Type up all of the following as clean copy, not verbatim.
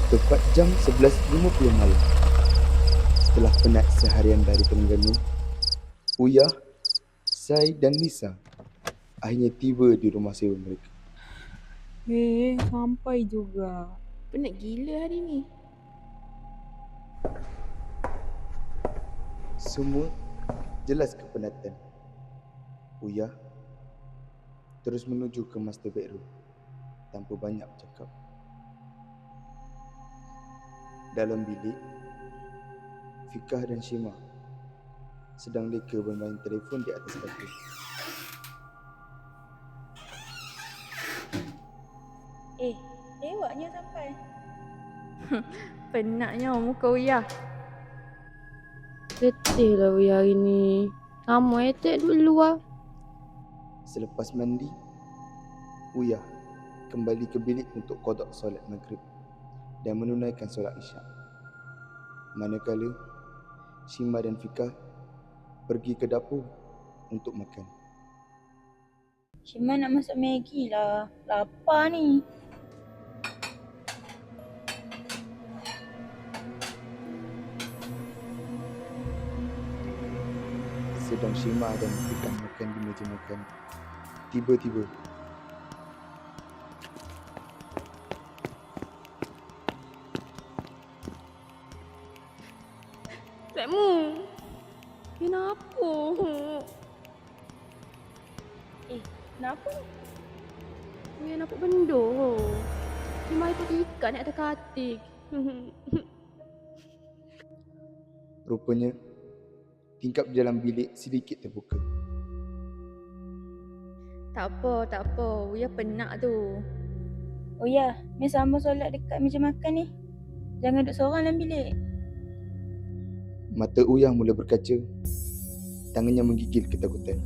Tepat jam 11.50 malam, setelah penat seharian dari Terengganu, Uyah, Sai dan Nisa akhirnya tiba di rumah sewa mereka. Sampai juga. Penat gila hari ni. Semua jelas kepenatan. Uyah terus menuju ke master bedroom tanpa banyak bercakap. Dalam bilik, Fikah dan Shima sedang leka bermain telefon di atas katil. Lewatnya sampai. Penatnya muka Uyah. Letih lah Uyah hari ni. Sama etek dulu lah. Selepas mandi, Uyah kembali ke bilik untuk qada solat maghrib dan menunaikan solat isyak. Manakala Shima dan Fikah pergi ke dapur untuk makan. Shima nak masak Maggi lah. Lapar ni. Sedang Shima dan Fikah makan di meja makan, tiba-tiba Lekmu. Kenapa? Kenapa? Uyah nampak benda. Cuma itu ikat nak atas katil. rupanya tingkap di dalam bilik sedikit terbuka. Tak apa. Uyah penat tu. Oh ya, ni sambung solat dekat meja makan ni. Jangan duduk seorang dalam bilik. Mata Uyah mula berkaca, tangannya menggigil ketakutan.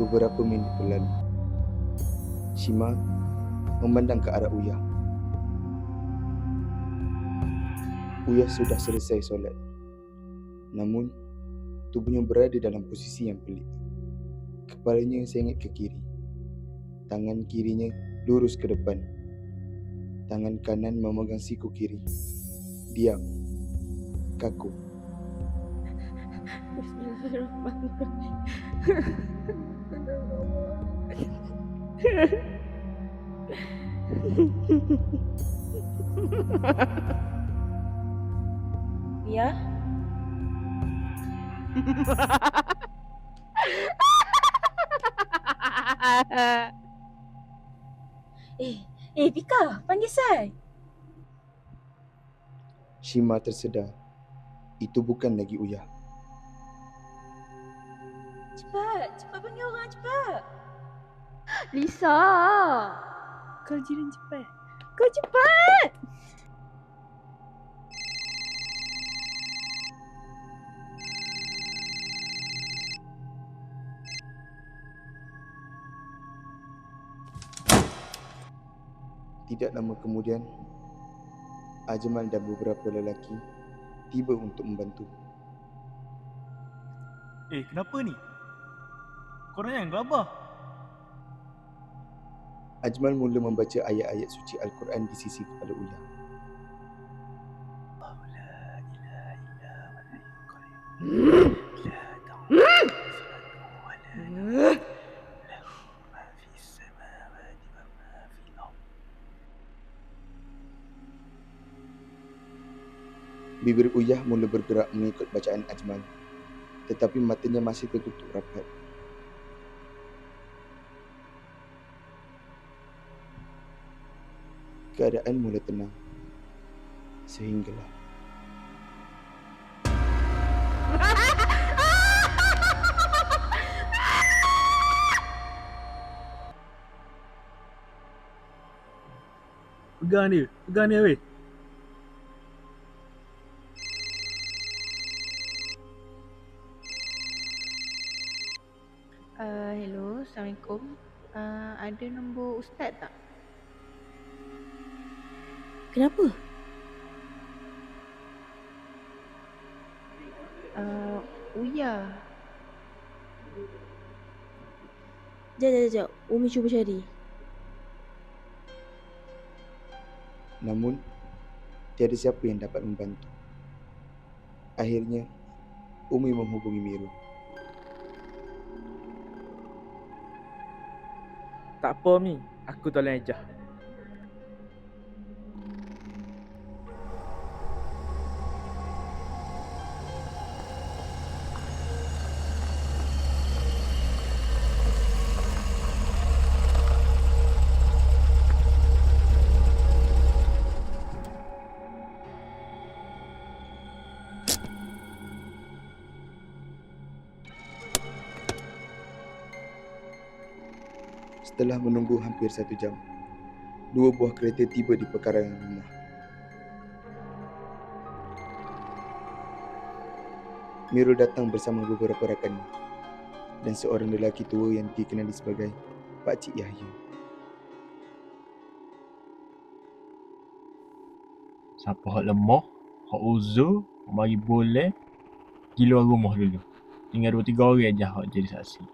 Beberapa minit berlalu. Shima memandang ke arah Uyah. Uyah sudah selesai solat. Namun, tubuhnya berada dalam posisi yang pelik. Kepalanya sengit ke kiri. Tangan kirinya lurus ke depan. Tangan kanan memegang siku kiri. Diam. Kaku. Bismillahirrahmanirrahim. Ya. Pika, panggil Sai. Shima tersedar. Itu bukan lagi Uyah. Cepat panggil orang cepat. Lisa. Kau jiran cepat. Kau cepat. Tidak lama kemudian, Ajmal dan beberapa lelaki tiba untuk membantu. Kenapa ni? Korang jangan gelabah. Ajmal mula membaca ayat-ayat suci Al-Quran di sisi kepala Uyah. Bibir Uyah mula bergerak mengikut bacaan Ajmal, tetapi matanya masih tertutup rapat. Keadaan mula tenang. Sehinggalah Pegang dia weh. Hello, Assalamualaikum. Ada nombor Ustaz tak? Kenapa? Uyah. Jap. Umi cuba cari. Namun, tiada siapa yang dapat membantu. Akhirnya, Umi menghubungi Miru. Tak apa, Mi. Aku tolong Ejah. Setelah menunggu hampir 1 jam, 2 buah kereta tiba di pekarangan rumah. Miru datang bersama beberapa rakannya dan seorang lelaki tua yang dikenali sebagai Pakcik Yahya. Siapa hak lemah, hak uzur, hak bagi boleh, pergi luar rumah dulu. Tinggal 2-3 orang je hak jadi saksi.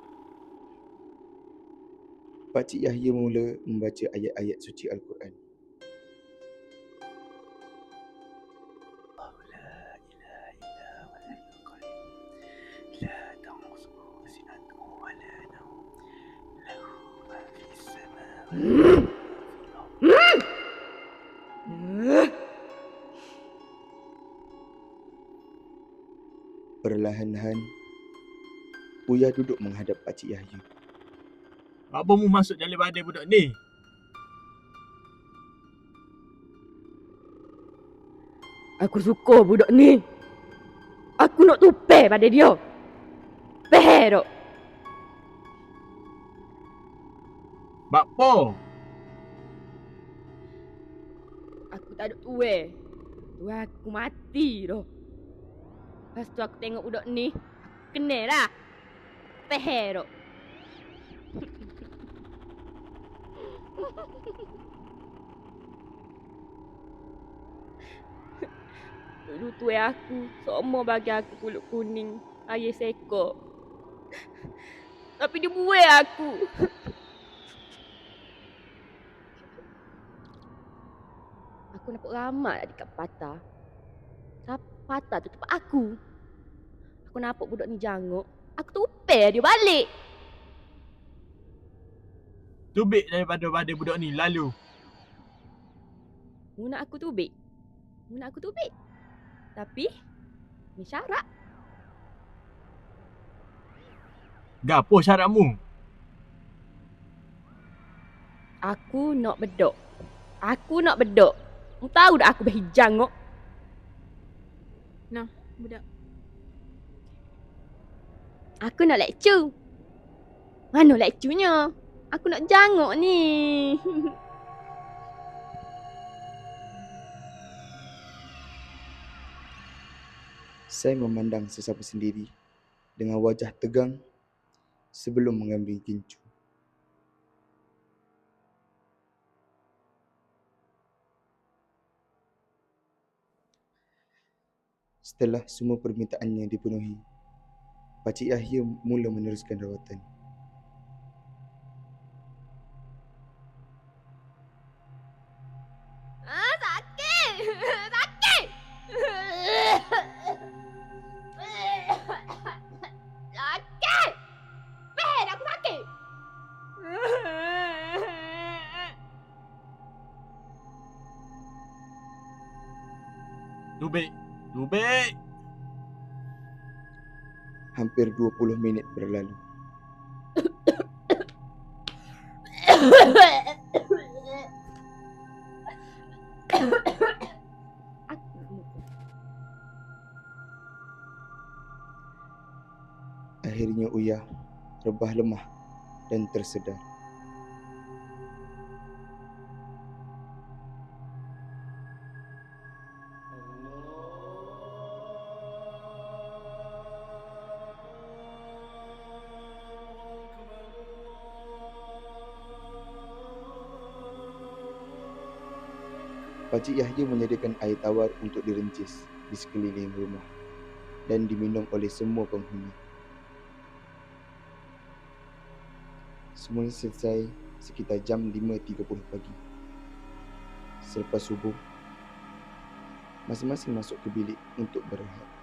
Pakcik Yahya mula membaca ayat-ayat suci Al-Quran. Perlahan-lahan, Uya duduk menghadap Pakcik Yahya. Apa mu masuk dalam badan budak ni? Aku suka budak ni. Aku nak tupai pada dia. Peh dok. Bakpo? Aku tak ada tuai. Tuai aku mati dah. Lepas tu aku tengok budak ni. Aku kenal lah. Peh dok. Dulu tuai aku semua bagi aku kulit kuning, air seko. Tapi dia buai aku. Aku nampak ramai dekat patah. Patah tu tempat aku. Aku nampak budak ni janguk. Aku tupai dia balik. Tubik daripada badan budak ni lalu. Mu nak aku tubik? Tapi ni syarat. Gapo syaratmu? Aku nak bedok. Mu tahu dah aku berhijang kok. Nah, budak. Aku nak lecture. Mana lecturenya? Aku nak janguk ni. Saya memandang sesiapa sendiri dengan wajah tegang sebelum mengambil gincu. Setelah semua permintaannya dipenuhi, Pakcik Yahya mula meneruskan rawatan. Sakit. Sakit. Ben, aku sakit. Tubik. Hampir 20 minit berlalu. Akhirnya Uya rebah lemah dan tersedar. Pakcik Yahya menyediakan air tawar untuk direncis di sekeliling rumah dan diminum oleh semua penghuni. Semuanya selesai sekitar jam 5.30 pagi. Selepas subuh, masing-masing masuk ke bilik untuk berehat.